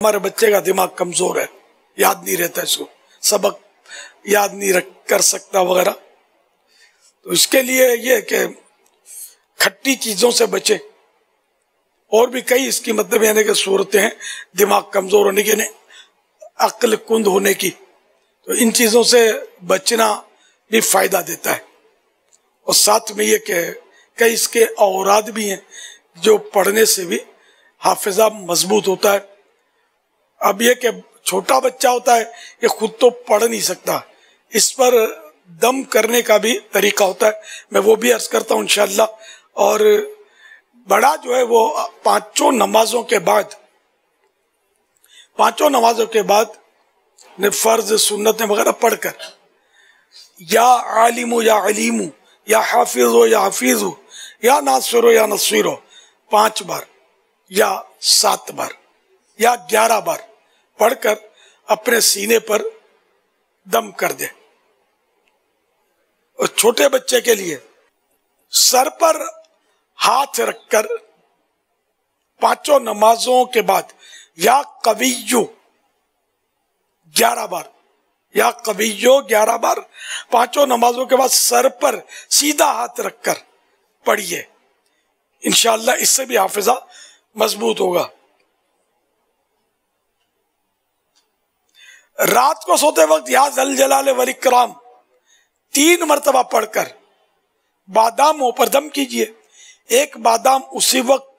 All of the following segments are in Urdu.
ہمارے بچے کا دماغ کمزور ہے، یاد نہیں رہتا، اس کو سبق یاد نہیں کر سکتا وغیرہ، تو اس کے لیے یہ کہ کھٹی چیزوں سے بچے. اور بھی کئی اس کی مطلب یعنی کہ صورتیں ہیں دماغ کمزور ہونے کی، یعنی عقل کند ہونے کی، تو ان چیزوں سے بچنا بھی فائدہ دیتا ہے. اور ساتھ میں یہ کہ کئی اس کے اوراد بھی ہیں جو پڑھنے سے بھی حافظہ مضبوط ہوتا ہے. اب یہ کہ چھوٹا بچہ ہوتا ہے یہ خود تو پڑھ نہیں سکتا، اس پر دم کرنے کا بھی طریقہ ہوتا ہے، میں وہ بھی عرض کرتا ہوں انشاءاللہ. اور بڑا جو ہے وہ پانچوں نمازوں کے بعد فرض سنتیں وغیرہ پڑھ کر یا عالم یا علیم یا حافظ یا حفیظ یا ناصر یا نصیر 5 بار یا 7 بار یا 11 بار پڑھ کر اپنے سینے پر دم کر دے. اور چھوٹے بچے کے لیے سر پر ہاتھ رکھ کر 5 نمازوں کے بعد یا قویو 11 بار، یا قویو 11 بار 5 نمازوں کے بعد سر پر سیدھا ہاتھ رکھ کر پڑھیے، انشاءاللہ اس سے بھی حافظہ مضبوط ہوگا. رات کو سوتے وقت یا ذل جلال والاکرام 3 مرتبہ پڑھ کر باداموں پر دم کیجئے. 1 بادام اسی وقت،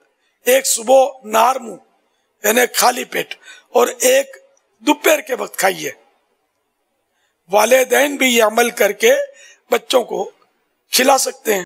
1 صبح نہار منہ یعنی خالی پیٹ، اور 1 دوپہر کے وقت کھائیے. والدین بھی یہ عمل کر کے بچوں کو کھلا سکتے ہیں.